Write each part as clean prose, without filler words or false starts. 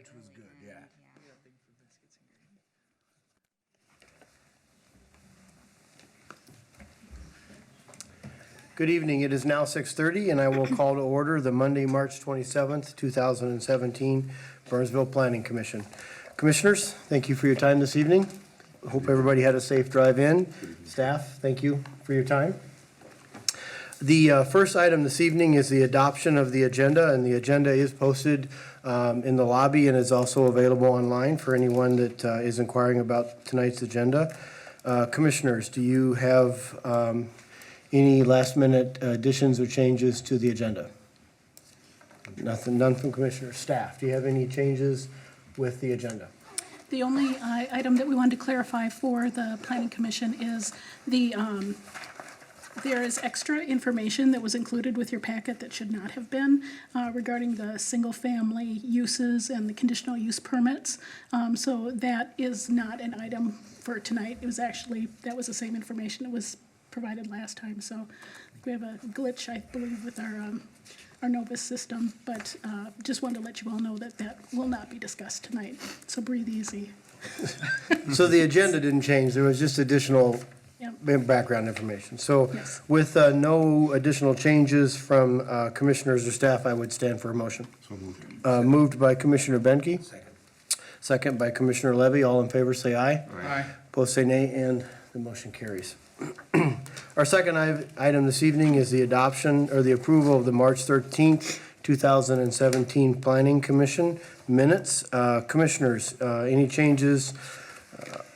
Which was good, yeah. Good evening. It is now 6:30, and I will call to order the Monday, March 27th, 2017 Burnsville Planning Commission. Commissioners, thank you for your time this evening. Hope everybody had a safe drive in. Staff, thank you for your time. The first item this evening is the adoption of the agenda, and the agenda is posted in the lobby and is also available online for anyone that is inquiring about tonight's agenda. Commissioners, do you have any last-minute additions or changes to the agenda? Nothing, none from Commissioner. Staff, do you have any changes with the agenda? The only item that we wanted to clarify for the Planning Commission is there is extra information that was included with your packet that should not have been regarding the single-family uses and the conditional use permits. So that is not an item for tonight. It was actually, that was the same information that was provided last time. So we have a glitch, I believe, with our Novus system, but just wanted to let you all know that that will not be discussed tonight. So breathe easy. So the agenda didn't change. There was just additional Yep. background information. So Yes. with no additional changes from commissioners or staff, I would stand for a motion. So moved. Moved by Commissioner Benke. Second by Commissioner Levy. All in favor, say aye. Aye. Opposed, say nay, and the motion carries. Our second item this evening is the adoption or the approval of the March 13th, 2017 Planning Commission minutes. Commissioners, any changes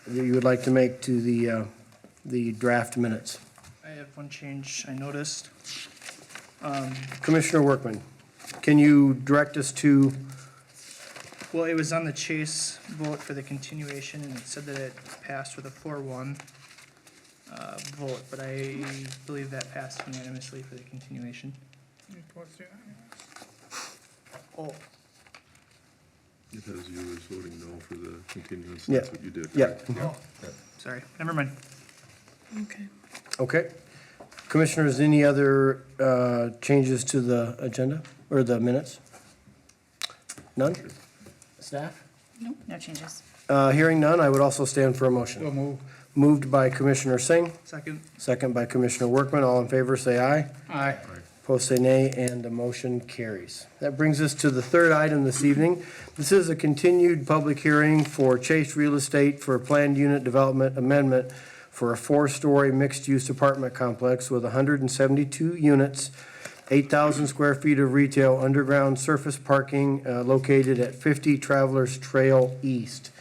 that you would like to make to the draft minutes? I have one change I noticed. Commissioner Workman, can you direct us to, Well, it was on the Chase vote for the continuation, and it said that it passed with a 4-1 vote, but I believe that passed unanimously for the continuation. Oh, It has you as voting no for the continuance. Yeah. That's what you did. yeah, right? sorry, never mind. Okay. okay. Commissioners, any other changes to the agenda or the minutes? None? Staff? Nope. No changes. Hearing none, I would also stand for a motion. Moved by Commissioner Singh, Second. second by Commissioner Workman. All in favor, say aye. Aye. Opposed, say nay, and the motion carries. That brings us to the third item this evening. This is a continued public hearing for Chase Real Estate for a planned unit development amendment for a 4-story mixed-use apartment complex with 172 units, 8,000 square feet of retail, underground surface parking located at 50 Travelers Trail East.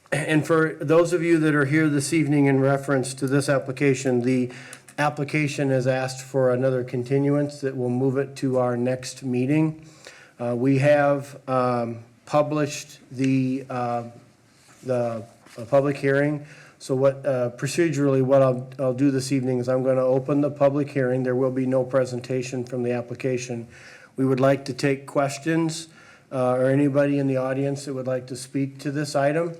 And for those of you that are here this evening in reference to this application, the application has asked for another continuance that will move it to our next meeting. We have published the public hearing. So what procedurally what I'll do this evening is I'm going to open the public hearing. There will be no presentation from the application. We would like to take questions or anybody in the audience that would like to speak to this item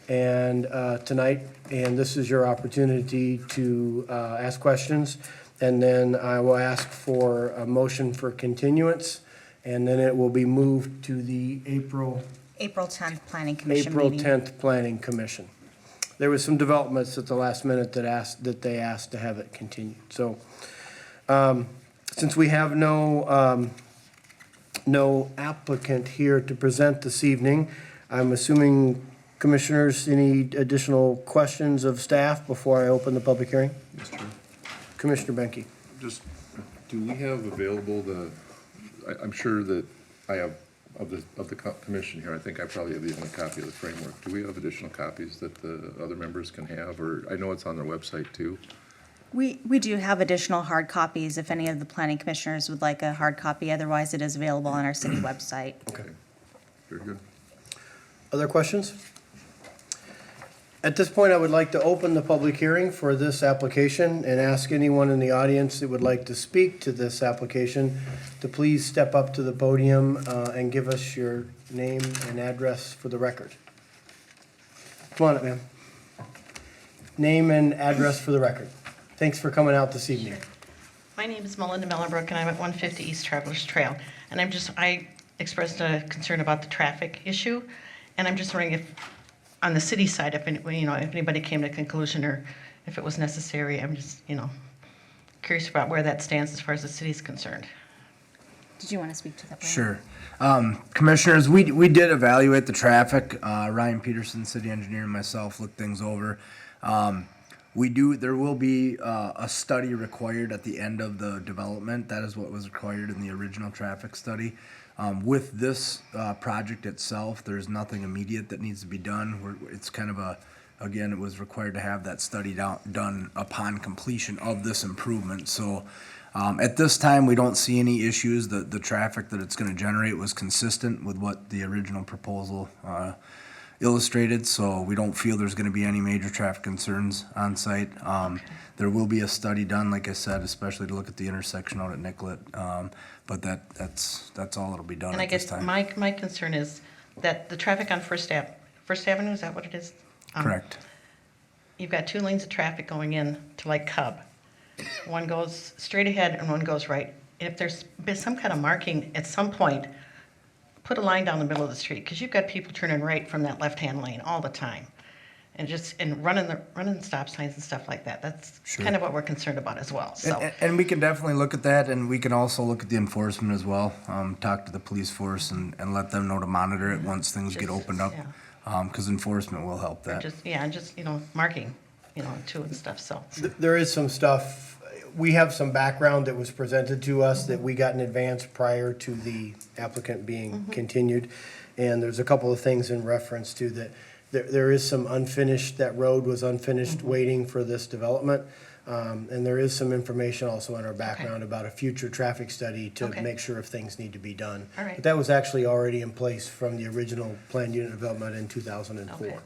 and tonight, and this is your opportunity to ask questions, and then I will ask for a motion for continuance, and then it will be moved to the April 10th Planning Commission meeting. 10th Planning Commission. There was some developments at the last minute that they asked to have it continued. So since we have no applicant here to present this evening, I'm assuming, Commissioners, any additional questions of staff before I open the public hearing? Yes, Chair. Commissioner Benke. Just, do we have available I'm sure that I have, of the commission here, I think I probably have the only copy of the framework. Do we have additional copies that the other members can have? Or I know it's on their website too. We do have additional hard copies if any of the planning commissioners would like a hard copy. Otherwise, it is available on our city website. Okay. Very good. Other questions? At this point, I would like to open the public hearing for this application and ask anyone in the audience that would like to speak to this application to please step up to the podium and give us your name and address for the record. Come on up, ma'am. Name and address for the record. Thanks for coming out this evening. My name is Melinda Mellenbrook, and I'm at 150 East Travelers Trail. And I expressed a concern about the traffic issue, and I'm just wondering if, on the city side, if anybody came to a conclusion or if it was necessary. I'm just, curious about where that stands as far as the city's concerned. Did you want to speak to that? Brian? Sure. Commissioners, we did evaluate the traffic. Ryan Peterson, city engineer, and myself looked things over. There will be a study required at the end of the development. That is what was required in the original traffic study. With this project itself, there's nothing immediate that needs to be done. It's kind of again, it was required to have that study done upon completion of this improvement. So at this time, we don't see any issues. The traffic that it's going to generate was consistent with what the original proposal illustrated, so we don't feel there's going to be any major traffic concerns on site. There will be a study done, like I said, especially to look at the intersection out at Nicollet, but that's all that'll be done And I at this guess time. my concern is that the traffic on First Avenue, is that what it is? Correct. You've got 2 lanes of traffic going in to like Cub. One goes straight ahead and one goes right. If there's been some kind of marking at some point, put a line down the middle of the street, because you've got people turning right from that left-hand lane all the time. And running stop signs and stuff like that. That's Sure. kind of what we're concerned about as well, so. And we can definitely look at that, and we can also look at the enforcement as well. Talk to the police force and let them know to monitor it once things get Just- opened up. yeah. Because enforcement will help that. Just marking, too and stuff, so. There is some stuff, we have some background that was presented to us that we got in advance prior to the applicant being continued. And there's a couple of things in reference to that. There is some unfinished, that road was unfinished waiting for this development. And there is some information also in our background about a future traffic study to Okay. make sure if things need to be done. All right. But that was actually already in place from the original planned unit development in 2004. Okay,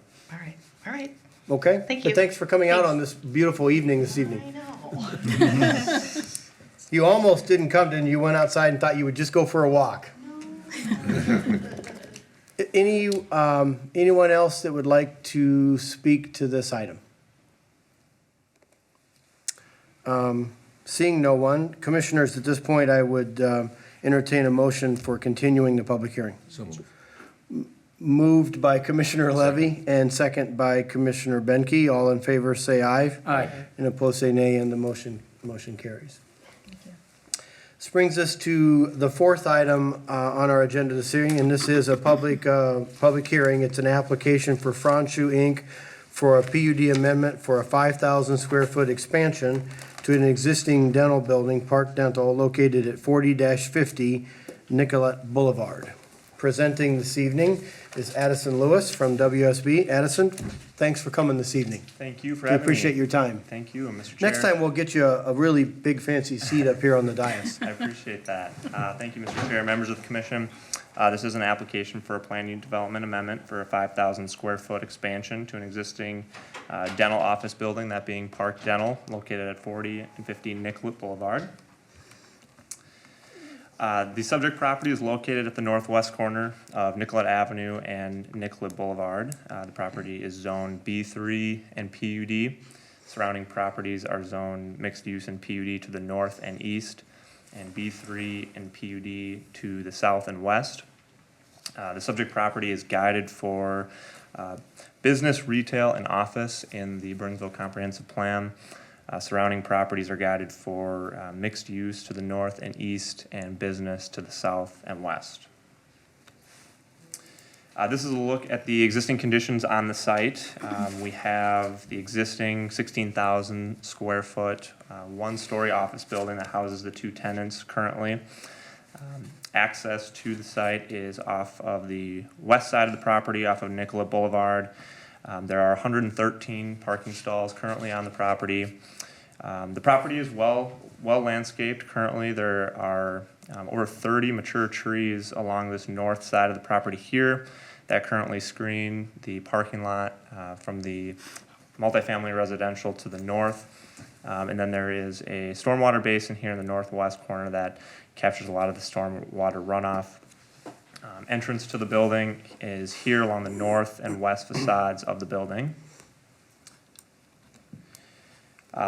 all right. Okay? Thank But you. thanks for coming out Thanks. on this beautiful evening this evening. I know. You almost didn't come, didn't you? You went outside and thought you would just go for a walk. Anyone else that would like to speak to this item? Seeing no one, commissioners, at this point, I would entertain a motion for continuing the public hearing. So moved. Moved by Commissioner Levy and second by Commissioner Benke. All in favor, say aye. Aye. And opposed, say nay, and the motion carries. This brings us to the fourth item on our agenda this evening, and this is a public hearing. It's an application for Franchu Inc. for a PUD amendment for a 5,000 square foot expansion to an existing dental building, Park Dental, located at 40-50 Nicollet Boulevard. Presenting this evening is Addison Lewis from WSB. Addison, thanks for coming this evening. Thank you for We having me. appreciate your time. Thank you, Mr. Chair. Next time, we'll get you a really big fancy seat up here on the dais. I appreciate that. Thank you, Mr. Chair, members of the commission. This is an application for a planned unit development amendment for a 5,000 square foot expansion to an existing dental office building, that being Park Dental, located at 40 and 50 Nicollet Boulevard. The subject property is located at the northwest corner of Nicollet Avenue and Nicollet Boulevard. The property is zoned B3 and PUD. Surrounding properties are zoned mixed use and PUD to the north and east, and B3 and PUD to the south and west. The subject property is guided for business, retail, and office in the Burnsville Comprehensive Plan. Surrounding properties are guided for mixed use to the north and east and business to the south and west. This is a look at the existing conditions on the site. We have the existing 16,000 square foot, one-story office building that houses the 2 tenants currently. Access to the site is off of the west side of the property, off of Nicollet Boulevard. There are 113 parking stalls currently on the property. The property is well landscaped currently. There are over 30 mature trees along this north side of the property here that currently screen the parking lot from the multifamily residential to the north. And then there is a stormwater basin here in the northwest corner that captures a lot of the stormwater runoff. Entrance to the building is here along the north and west facades of the building.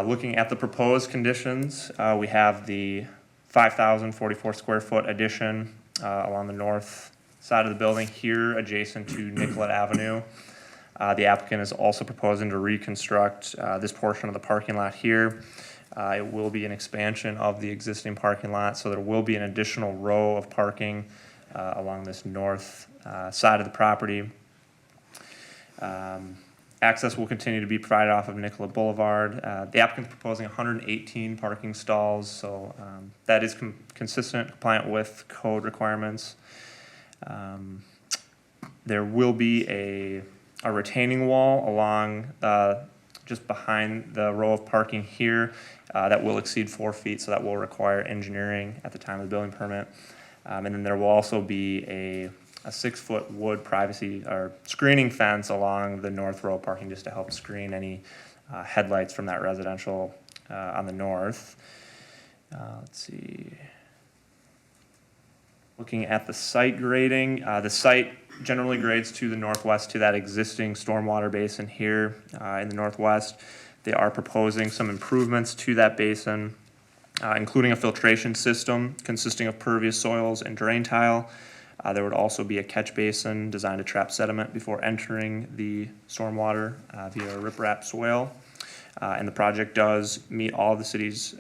Looking at the proposed conditions, we have the 5,044 square foot addition along the north side of the building here, adjacent to Nicollet Avenue. The applicant is also proposing to reconstruct this portion of the parking lot here. It will be an expansion of the existing parking lot, so there will be an additional row of parking along this north side of the property. Access will continue to be provided off of Nicollet Boulevard. The applicant is proposing 118 parking stalls, so that is consistent, compliant with code requirements. There will be a retaining wall along just behind the row of parking here that will exceed 4 feet, so that will require engineering at the time of the building permit. And then there will also be a 6-foot wood privacy or screening fence along the north row of parking just to help screen any headlights from that residential on the north. Let's see. Looking at the site grading, the site generally grades to the northwest to that existing stormwater basin here in the northwest. They are proposing some improvements to that basin, including a filtration system consisting of pervious soils and drain tile. There would also be a catch basin designed to trap sediment before entering the stormwater via a riprap swale. And the project does meet all of the city's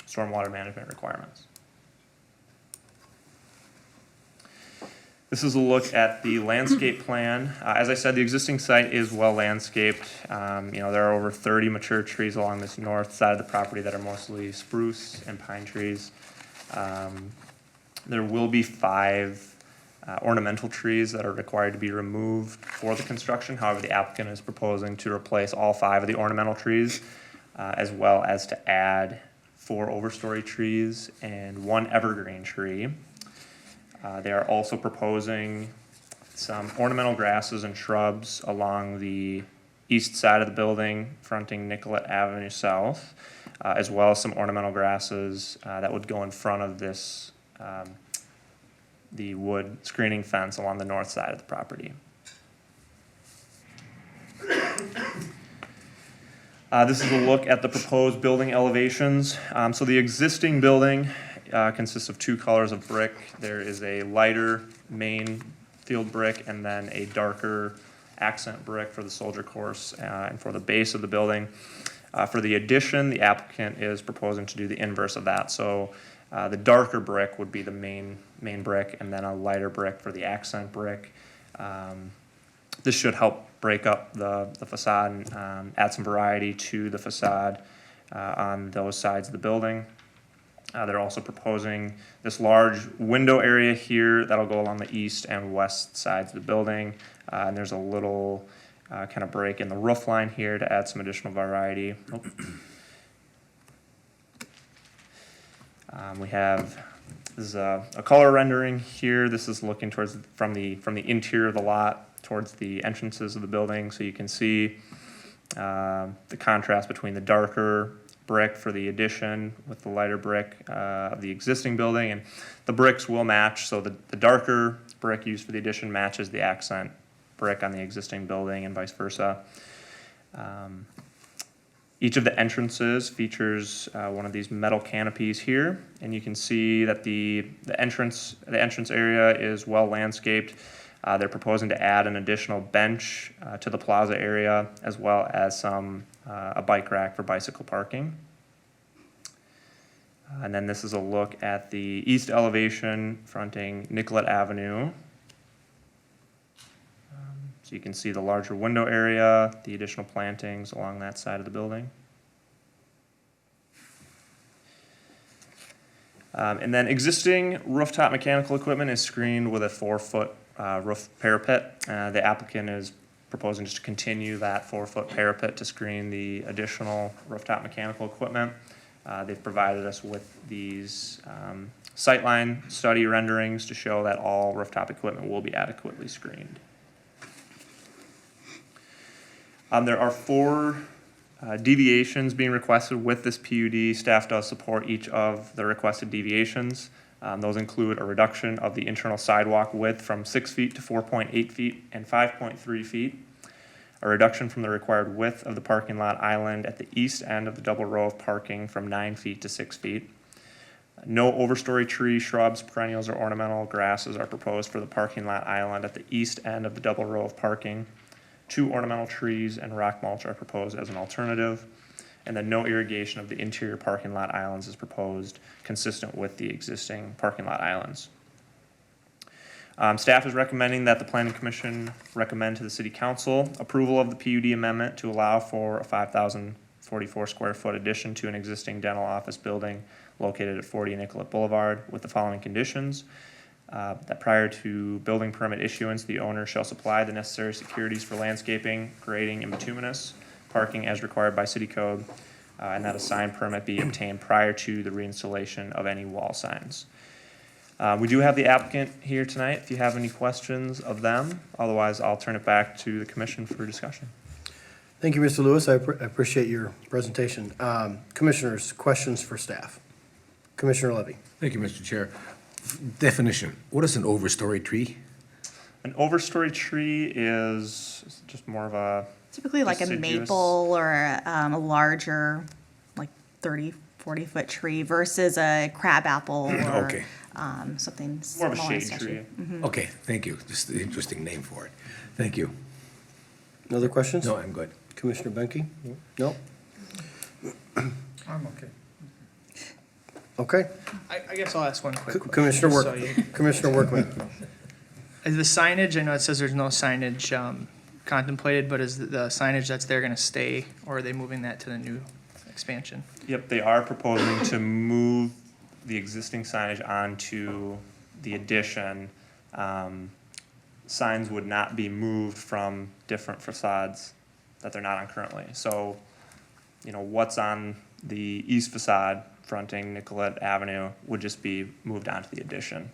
stormwater management requirements. This is a look at the landscape plan. As I said, the existing site is well landscaped. There are over 30 mature trees along this north side of the property that are mostly spruce and pine trees. There will be 5 ornamental trees that are required to be removed for the construction. However, the applicant is proposing to replace all 5 of the ornamental trees, as well as to add 4 overstory trees and 1 evergreen tree. They are also proposing some ornamental grasses and shrubs along the east side of the building, fronting Nicollet Avenue South, as well as some ornamental grasses that would go in front of this the wood screening fence along the north side of the property. This is a look at the proposed building elevations. So the existing building consists of 2 colors of brick. There is a lighter main field brick and then a darker accent brick for the soldier course and for the base of the building. For the addition, the applicant is proposing to do the inverse of that. So the darker brick would be the main brick, and then a lighter brick for the accent brick. This should help break up the facade and add some variety to the facade on those sides of the building. They're also proposing this large window area here that'll go along the east and west sides of the building. And there's a little kind of break in the roof line here to add some additional variety. We have this is a color rendering here. This is looking towards from the interior of the lot towards the entrances of the building, so you can see the contrast between the darker brick for the addition with the lighter brick of the existing building, and the bricks will match. So the darker brick used for the addition matches the accent brick on the existing building, and vice versa. Each of the entrances features one of these metal canopies here, and you can see that the entrance area is well landscaped. They're proposing to add an additional bench to the plaza area, as well as a bike rack for bicycle parking. And then this is a look at the east elevation fronting Nicollet Avenue. So you can see the larger window area, the additional plantings along that side of the building. And then existing rooftop mechanical equipment is screened with a 4-foot roof parapet. The applicant is proposing just to continue that 4-foot parapet to screen the additional rooftop mechanical equipment. They've provided us with these sightline study renderings to show that all rooftop equipment will be adequately screened. There are 4 deviations being requested with this PUD. Staff does support each of the requested deviations. Those include a reduction of the internal sidewalk width from 6 feet to 4.8 feet and 5.3 feet, a reduction from the required width of the parking lot island at the east end of the double row of parking from 9 feet to 6 feet, No overstory trees, shrubs, perennials, or ornamental grasses are proposed for the parking lot island at the east end of the double row of parking. 2 ornamental trees and rock mulch are proposed as an alternative. And then no irrigation of the interior parking lot islands is proposed, consistent with the existing parking lot islands. Staff is recommending that the Planning Commission recommend to the City Council approval of the PUD amendment to allow for a 5,044 square foot addition to an existing dental office building located at 40 Nicollet Boulevard with the following conditions. That prior to building permit issuance, the owner shall supply the necessary securities for landscaping, grading, and bituminous parking as required by city code, and that a sign permit be obtained prior to the reinstallation of any wall signs. We do have the applicant here tonight, if you have any questions of them. Otherwise, I'll turn it back to the commission for discussion. Thank you, Mr. Lewis. I appreciate your presentation. Commissioners, questions for staff? Commissioner Levy. Thank you, Mr. Chair. Definition, what is an overstory tree? An overstory tree is just more of a Typically like a deciduous- maple or a larger, like 30, 40-foot tree versus a crabapple or Okay. something more of a smaller in shade stature. tree. Okay, thank you. Just an interesting name for it. Thank you. Other questions? No, I'm good. Commissioner Benke? No? I'm okay. Okay. I guess I'll ask one quick question. Commissioner just Work, so you- Commissioner Workman. Is the signage, I know it says there's no signage contemplated, but is the signage that's there gonna stay, or are they moving that to the new expansion? Yep, they are proposing to move the existing signage onto the addition. Signs would not be moved from different facades that they're not on currently. So, you know, what's on the east facade fronting Nicollet Avenue would just be moved onto the addition.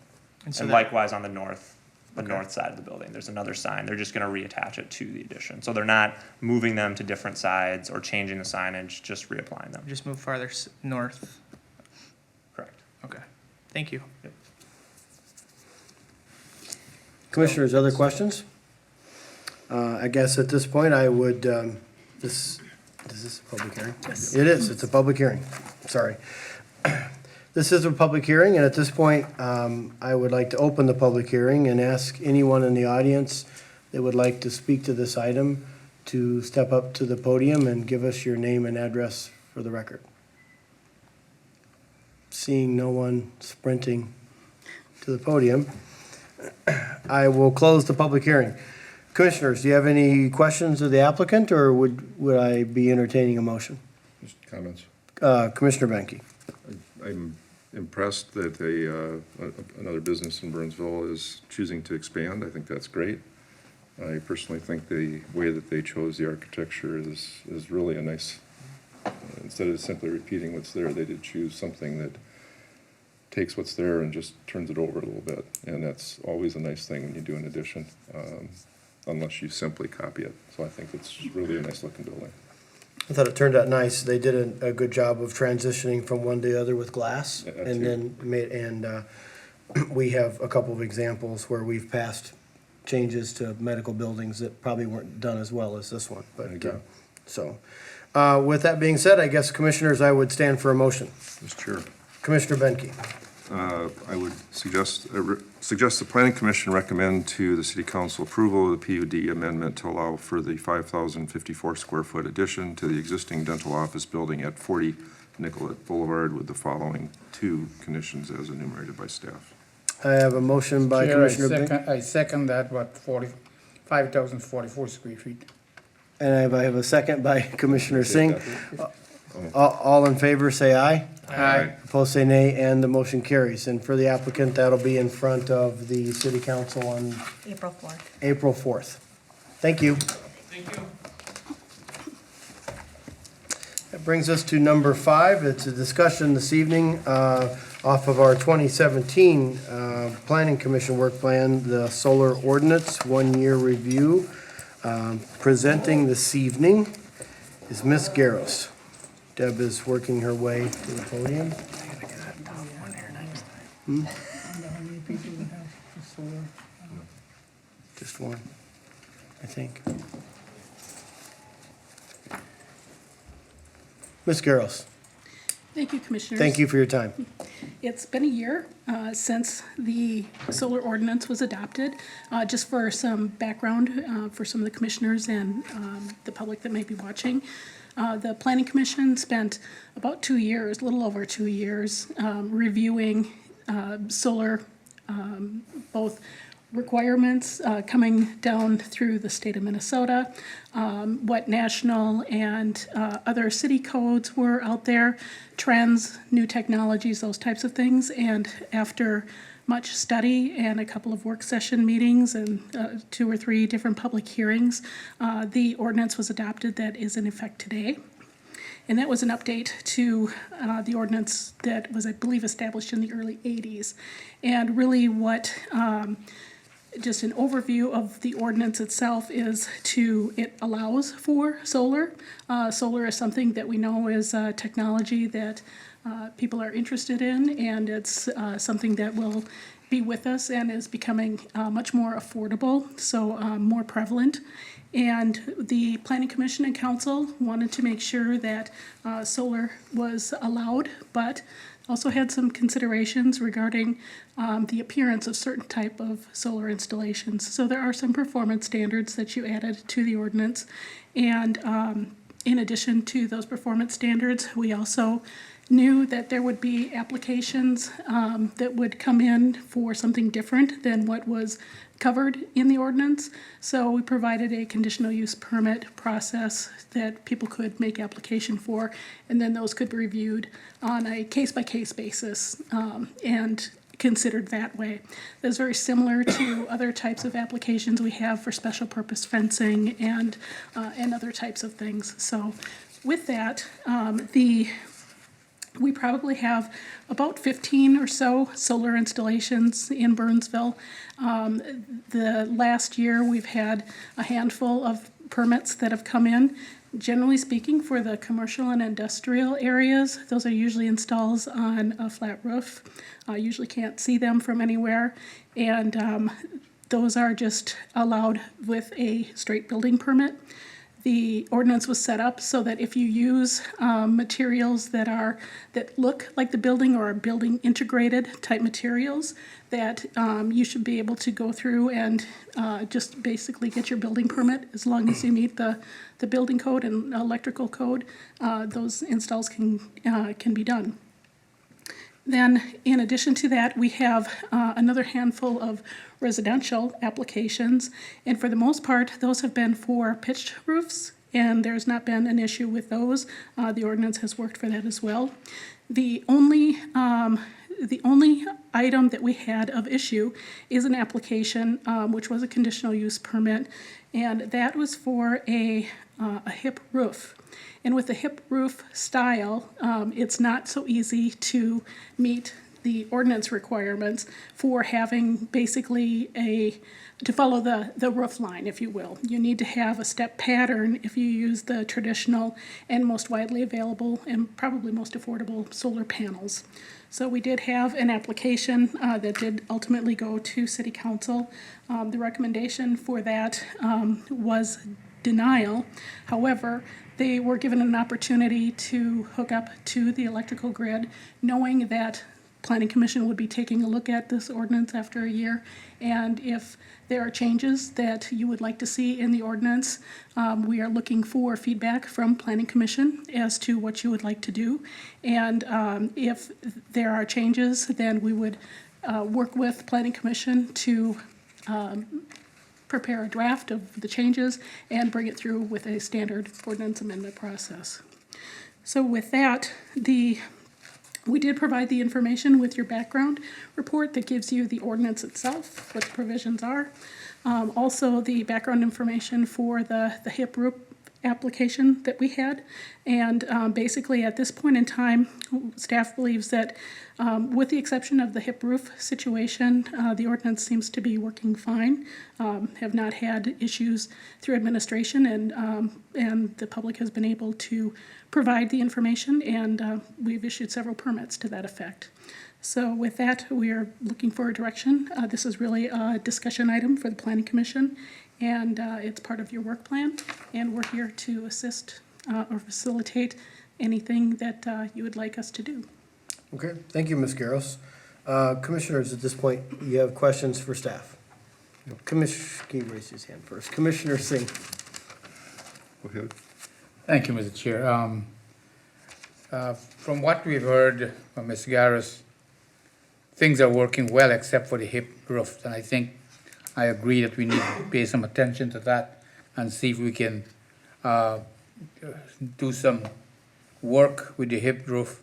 So And that- likewise on the north Okay. side of the building, there's another sign. They're just gonna reattach it to the addition. So they're not moving them to different sides or changing the signage, just reapplying them. Just move farther north? Correct. Okay, thank you. Commissioners, other questions? I guess at this point, I would, is this a public hearing? Yes. It is, it's a public hearing, sorry. This is a public hearing, and at this point, I would like to open the public hearing and ask anyone in the audience that would like to speak to this item to step up to the podium and give us your name and address for the record. Seeing no one sprinting to the podium, I will close the public hearing. Commissioners, do you have any questions of the applicant, or would I be entertaining a motion? Just comments. Commissioner Benke. I'm impressed that another business in Burnsville is choosing to expand. I think that's great. I personally think the way that they chose the architecture is really a nice, instead of simply repeating what's there, they did choose something that takes what's there and just turns it over a little bit. And that's always a nice thing when you do an addition, unless you simply copy it. So I think it's really a nice looking building. I thought it turned out nice. They did a good job of transitioning from one to the other with glass. Yeah, that And too. then we have a couple of examples where we've passed changes to medical buildings that probably weren't done as well as this one. I agree. With that being said, I guess, Commissioners, I would stand for a motion. Mr. Chair. Commissioner Benke. I would suggest the planning commission recommend to the city council approval of the PUD amendment to allow for the 5,054 square foot addition to the existing dental office building at 40 Nicollet Boulevard with the following 2 conditions as enumerated by staff. I have a motion by Chair, Commissioner Benke. I second that, 5,044 square feet. And I have a second by Commissioner Singh. All in favor, say aye. Aye. Opposed, say nay, and the motion carries. And for the applicant, that'll be in front of the city council on April 4th. April 4th. Thank you. That brings us to number 5. It's a discussion this evening off of our 2017 Planning Commission work plan, the solar ordinance, one-year review. Presenting this evening is Ms. Garros. Deb is working her way to the podium. Just one, I think. Ms. Garros. Thank you, Commissioners. Thank you for your time. It's been a year since the solar ordinance was adopted. Just for some background for some of the commissioners and the public that may be watching, the Planning Commission spent about 2 years, a little over 2 years, reviewing solar, both requirements coming down through the state of Minnesota, what national and other city codes were out there, trends, new technologies, those types of things. And after much study and a couple of work session meetings and 2 or 3 different public hearings, the ordinance was adopted that is in effect today. And that was an update to the ordinance that was, I believe, established in the early 80s. And really what just an overview of the ordinance itself is it allows for solar. Solar is something that we know is technology that people are interested in, and it's something that will be with us and is becoming much more affordable, so more prevalent. And the Planning Commission and Council wanted to make sure that solar was allowed, but also had some considerations regarding the appearance of certain type of solar installations. So there are some performance standards that you added to the ordinance. And in addition to those performance standards, we also knew that there would be applications that would come in for something different than what was covered in the ordinance. So we provided a conditional use permit process that people could make application for, and then those could be reviewed on a case-by-case basis and considered that way. That's very similar to other types of applications we have for special purpose fencing and other types of things. So with that, we probably have about 15 or so solar installations in Burnsville. The last year, we've had a handful of permits that have come in. Generally speaking, for the commercial and industrial areas, those are usually installs on a flat roof. Usually can't see them from anywhere. And those are just allowed with a straight building permit. The ordinance was set up so that if you use materials that look like the building or are building integrated type materials, that you should be able to go through and just basically get your building permit as long as you meet the building code and electrical code. Those installs can be done. Then, in addition to that, we have another handful of residential applications, and for the most part, those have been for pitched roofs, and there's not been an issue with those. The ordinance has worked for that as well. The only item that we had of issue is an application, which was a conditional use permit, and that was for a hip roof. And with the hip roof style, it's not so easy to meet the ordinance requirements for having basically to follow the roof line, if you will. You need to have a step pattern if you use the traditional and most widely available and probably most affordable solar panels. So we did have an application that did ultimately go to City Council. The recommendation for that was denial. However, they were given an opportunity to hook up to the electrical grid, knowing that Planning Commission would be taking a look at this ordinance after a year, and if there are changes that you would like to see in the ordinance, we are looking for feedback from Planning Commission as to what you would like to do. And if there are changes, then we would work with Planning Commission to prepare a draft of the changes and bring it through with a standard ordinance amendment process. So with that, we did provide the information with your background report that gives you the ordinance itself, what the provisions are. Also, the background information for the HIP roof application that we had. And basically, at this point in time, staff believes that with the exception of the HIP roof situation, the ordinance seems to be working fine. Have not had issues through administration, and the public has been able to provide the information, and we've issued several permits to that effect. So with that, we are looking for a direction. This is really a discussion item for the Planning Commission, and it's part of your work plan, and we're here to assist or facilitate anything that you would like us to do. Okay, thank you, Ms. Garros. Commissioners, at this point, you have questions for staff? Commissioner, can you raise his hand first? Commissioner Singh. Go ahead. Thank you, Mr. Chair. From what we've heard from Ms. Garris, things are working well except for the hip roof. And I think I agree that we need to pay some attention to that and see if we can do some work with the hip roof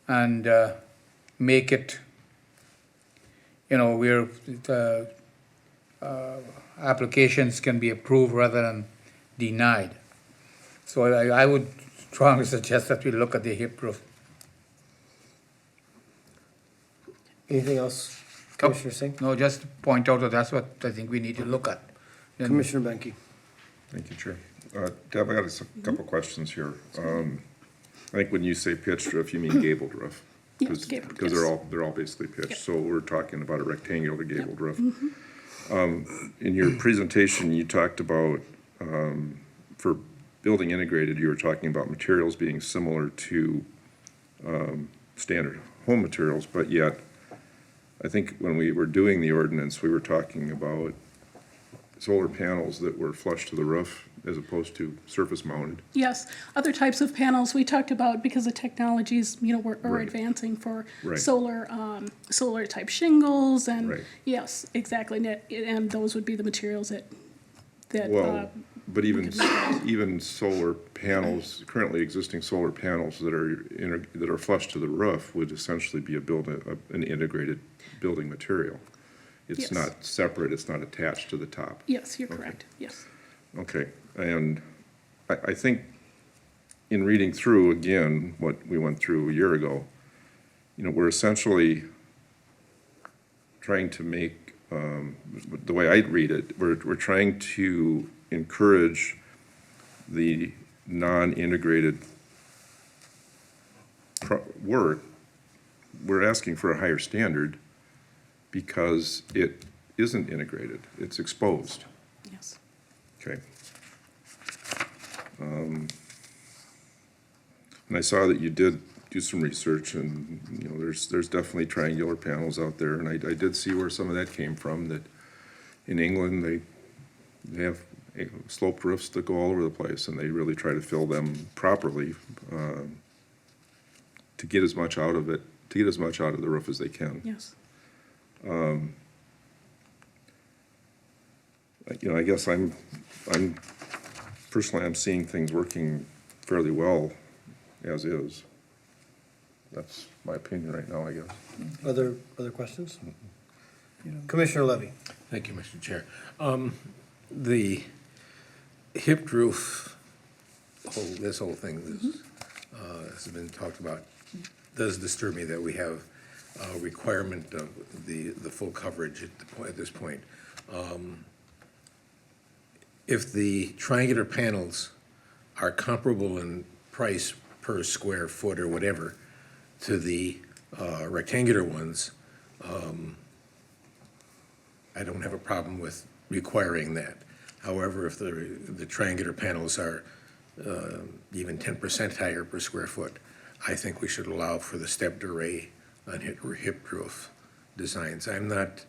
and make it, where applications can be approved rather than denied. So I would strongly suggest that we look at the hip roof. Anything else, Commissioner Singh? No, just to point out that that's what I think we need to look at. Then- Commissioner Benke. Thank you, Chair. Deb, I got a couple questions here. I think when you say pitched roof, you mean gabled roof. Yeah, gabled, Because yes. they're all basically pitched, Yep. so we're talking about a rectangular gabled roof. In your presentation, you talked about, for building integrated, you were talking about materials being similar to standard home materials, but yet, I think when we were doing the ordinance, we were talking about solar panels that were flush to the roof as opposed to surface mounted. Yes, other types of panels we talked about because the technologies, are Right. advancing for Right. solar type shingles and, Right. yes, exactly. And those would be the materials that, Well, but even, could make even solar panels, currently existing solar panels that are flush to the roof would essentially be an integrated building material. It's Yes. not separate, it's not attached to the top. yes, you're correct, yes. Okay, and I think in reading through again what we went through a year ago, we're essentially trying to make, the way I read it, we're trying to encourage the non-integrated work. We're asking for a higher standard because it isn't integrated, it's exposed. Yes. Okay. And I saw that you did do some research and, there's definitely triangular panels out there. And I did see where some of that came from, that in England, they have sloped roofs that go all over the place and they really try to fill them properly to get as much out of it, to get as much out of the roof as they can. Yes. I guess personally, I'm seeing things working fairly well as is. That's my opinion right now, I guess. Other questions? Commissioner Levy. Thank you, Mr. Chair. The hipped roof, this whole thing has been talked about, does disturb me that we have a requirement of the full coverage at this point. If the triangular panels are comparable in price per square foot or whatever to the rectangular ones, I don't have a problem with requiring that. However, if the triangular panels are even 10% higher per square foot, I think we should allow for the stepped array on hip roof designs. I'm not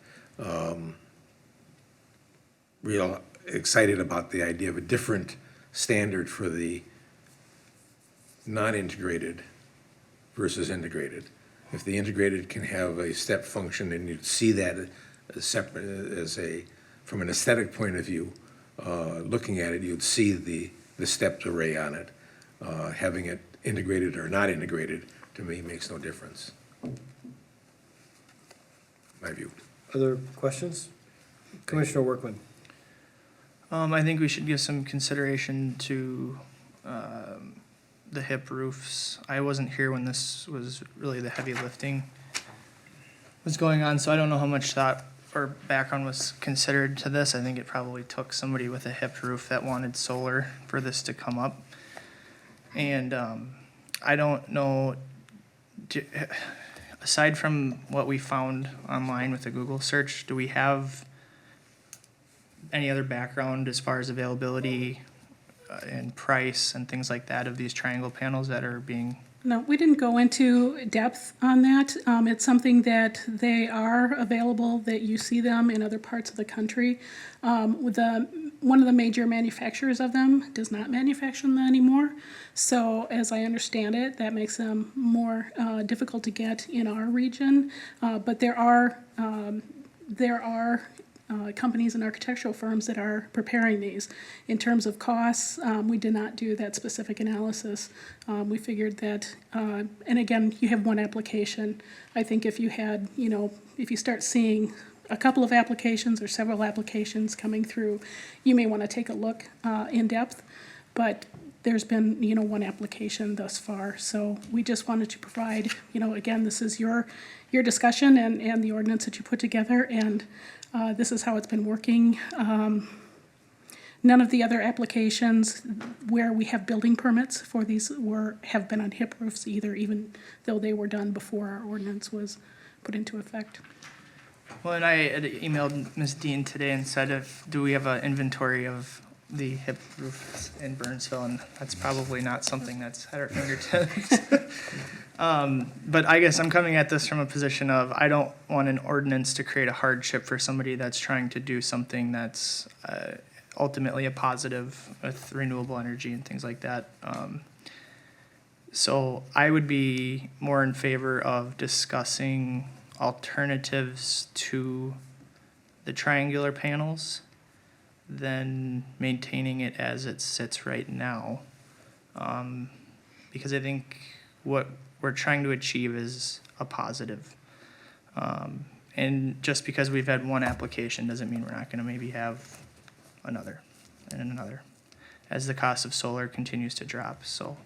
real excited about the idea of a different standard for the non-integrated versus integrated. If the integrated can have a step function and you'd see that as separate, from an aesthetic point of view, looking at it, you'd see the stepped array on it. Having it integrated or not integrated, to me, makes no difference. My view. Other questions? Commissioner Workman. I think we should give some consideration to the hip roofs. I wasn't here when this was really the heavy lifting was going on, so I don't know how much thought or background was considered to this. I think it probably took somebody with a hip roof that wanted solar for this to come up. And I don't know, aside from what we found online with the Google search, do we have any other background as far as availability and price and things like that of these triangle panels that are being? No, we didn't go into depth on that. It's something that they are available, that you see them in other parts of the country. One of the major manufacturers of them does not manufacture them anymore. So as I understand it, that makes them more difficult to get in our region. But there are companies and architectural firms that are preparing these. In terms of costs, we did not do that specific analysis. We figured that, and again, you have one application. I think if you had, if you start seeing a couple of applications or several applications coming through, you may want to take a look in depth. But there's been, one application thus far. So we just wanted to provide, again, this is your discussion and the ordinance that you put together, and this is how it's been working. None of the other applications where we have building permits for these have been on hip roofs either, even though they were done before our ordinance was put into effect. Well, and I had emailed Ms. Dean today and said, do we have an inventory of the hip roofs in Burnsville? And that's probably not something that's at our fingertips. But I guess I'm coming at this from a position of, I don't want an ordinance to create a hardship for somebody that's trying to do something that's ultimately a positive with renewable energy and things like that. So I would be more in favor of discussing alternatives to the triangular panels than maintaining it as it sits right now. Because I think what we're trying to achieve is a positive. And just because we've had one application doesn't mean we're not gonna maybe have another and another as the cost of solar continues to drop. So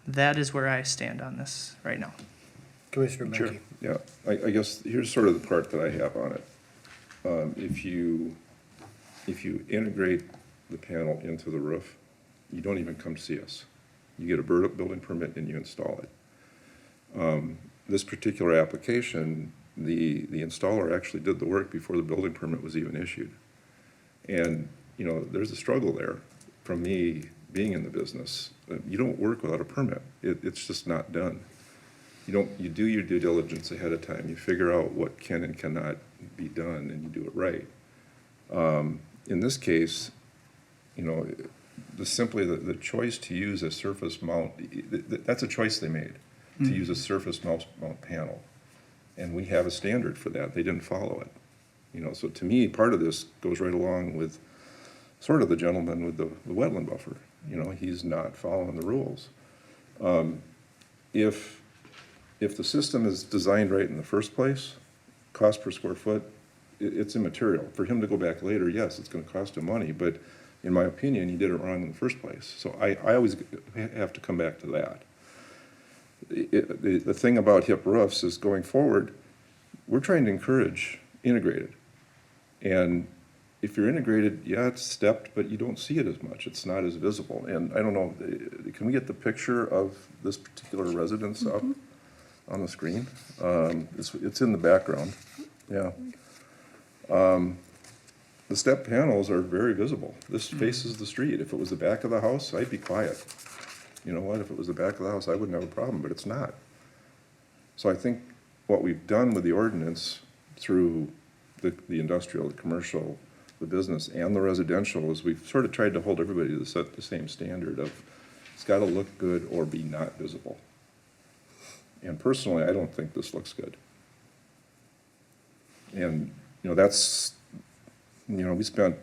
that is where I stand on this right now. Commissioner Sure, Menke. yeah. I guess here's sort of the part that I have on it. If you integrate the panel into the roof, you don't even come to see us. You get a building permit and you install it. This particular application, the installer actually did the work before the building permit was even issued. And, there's a struggle there from me being in the business. You don't work without a permit. It's just not done. You do your due diligence ahead of time. You figure out what can and cannot be done, and you do it right. In this case, the choice to use a surface mount, that's a choice they made, to use a surface mount panel. And we have a standard for that. They didn't follow it. So to me, part of this goes right along with sort of the gentleman with the wetland buffer. He's not following the rules. If the system is designed right in the first place, cost per square foot, it's immaterial. For him to go back later, yes, it's gonna cost him money, but in my opinion, he did it wrong in the first place. So I always have to come back to that. The thing about hip roofs is going forward, we're trying to encourage integrated. And if you're integrated, yeah, it's stepped, but you don't see it as much. It's not as visible. And I don't know, can we get the picture of this particular residence up on the screen? It's in the background, yeah. The step panels are very visible. This faces the street. If it was the back of the house, I'd be quiet. You know what, if it was the back of the house, I wouldn't have a problem, but it's not. So I think what we've done with the ordinance through the industrial, the commercial, the business, and the residential is we've sort of tried to hold everybody to set the same standard of it's gotta look good or be not visible. And personally, I don't think this looks good. And, that's, we spent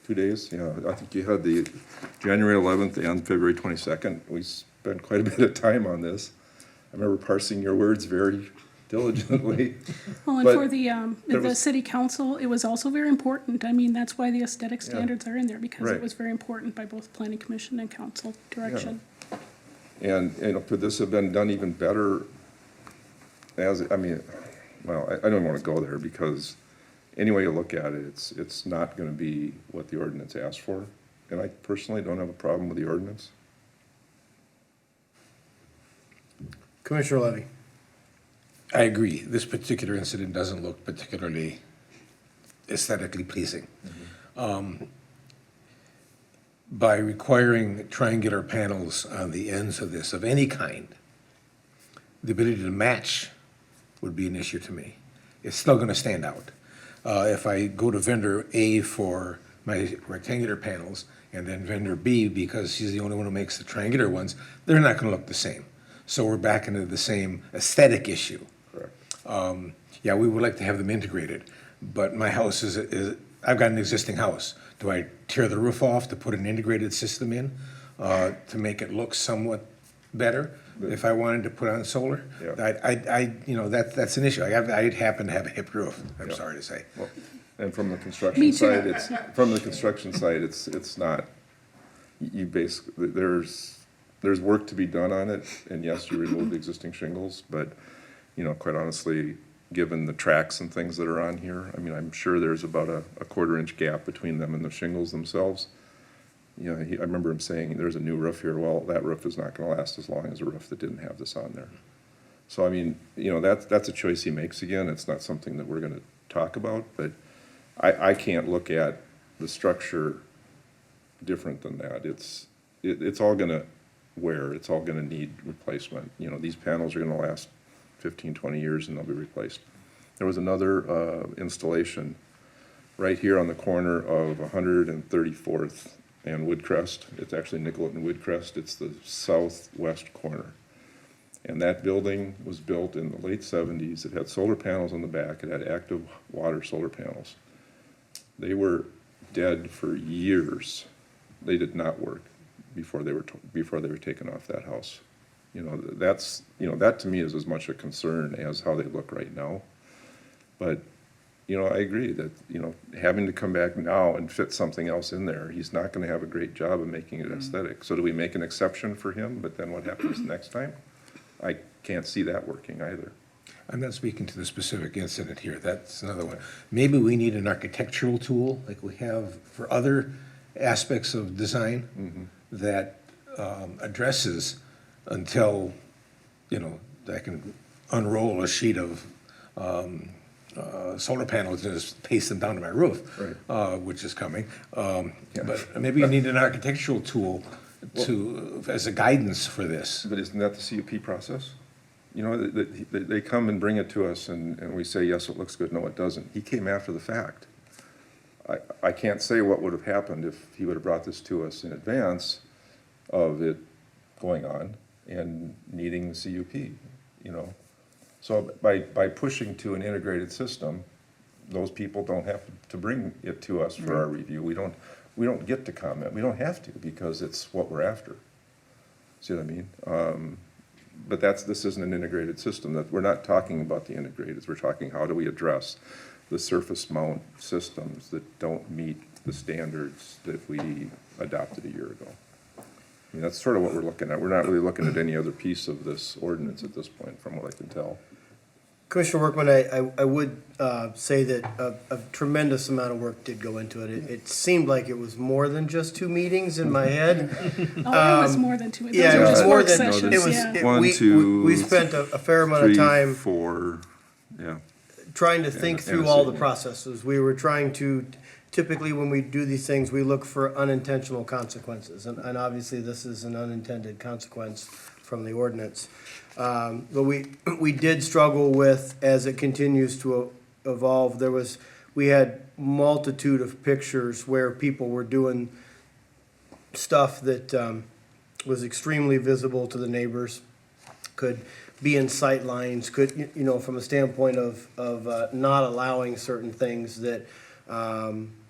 2 days, I think you had the January 11th and February 22nd. We spent quite a bit of time on this. I remember parsing your words very diligently. Well, and But for there the was- city council, it was also very important. I mean, that's why the aesthetic Yeah. standards are in there, because Right. it was very important by both planning commission and council direction. And, could this have been done even better I don't want to go there because any way you look at it, it's not going to be what the ordinance asked for. And I personally don't have a problem with the ordinance. Commissioner Levy. I agree. This particular incident doesn't look particularly aesthetically pleasing. by requiring triangular panels on the ends of this, of any kind, the ability to match would be an issue to me. It's still gonna stand out. If I go to vendor A for my rectangular panels, and then vendor B, because he's the only one who makes the triangular ones, they're not gonna look the same. So we're back into the same aesthetic issue. Correct. Yeah, we would like to have them integrated, but my house I've got an existing house. Do I tear the roof off to put an integrated system in, to make it look somewhat better? If I wanted to put on solar? Yeah. That's an issue. I happen to have a hip roof, I'm Yeah. sorry to say. Well, and from the construction Me too. side, it's not, you basically, there's work to be done on it, and yes, you remove the existing shingles, but, quite honestly, given the tracks and things that are on here, I mean, I'm sure there's about a quarter-inch gap between them and the shingles themselves. I remember him saying, there's a new roof here. Well, that roof is not gonna last as long as a roof that didn't have this on there. So, I mean, that's a choice he makes again. It's not something that we're gonna talk about, but I can't look at the structure different than that. It's all gonna wear, it's all gonna need replacement. These panels are gonna last 15, 20 years and they'll be replaced. There was another installation right here on the corner of 134th and Woodcrest. It's actually Nicollet and Woodcrest. It's the southwest corner. And that building was built in the late 70s. It had solar panels on the back. It had active water solar panels. They were dead for years. They did not work before they were taken off that house. That to me is as much a concern as how they look right now. But I agree that, having to come back now and fit something else in there, he's not gonna have a great job of making it aesthetic. So do we make an exception for him, but then what happens next time? I can't see that working either. I'm not speaking to the specific incident here, that's another one. Maybe we need an architectural tool like we have for other aspects of design that addresses until, I can unroll a sheet of solar panels and just paste them down to my roof, which is coming. But maybe you need an architectural tool as a guidance for this. But isn't that the CUP process? They come and bring it to us and we say, yes, it looks good. No, it doesn't. He came after the fact. I can't say what would have happened if he would have brought this to us in advance of it going on and needing the CUP, So by pushing to an integrated system, those people don't have to bring it to us for our review. We don't get to comment. We don't have to because it's what we're after. See what I mean? But this isn't an integrated system. That we're not talking about the integrated. We're talking how do we address the surface mount systems that don't meet the standards that we adopted a year ago. I mean, that's sort of what we're looking at. We're not really looking at any other piece of this ordinance at this point, from what I can tell. Commissioner Workman, I would say that a tremendous amount of work did go into it. It seemed like it was more than just 2 meetings in my head. Oh, it was more than 2. Those Yeah, were it was just more work than, sessions, it was, yeah. One, we two, spent a fair amount of 3, time 4, yeah. trying to think and through a all the city. processes. We were trying to, typically when we do these things, we look for unintentional consequences. And obviously, this is an unintended consequence from the ordinance. But we did struggle with, as it continues to evolve, we had multitude of pictures where people were doing stuff that was extremely visible to the neighbors, could be in sight lines, could, from a standpoint of not allowing certain things that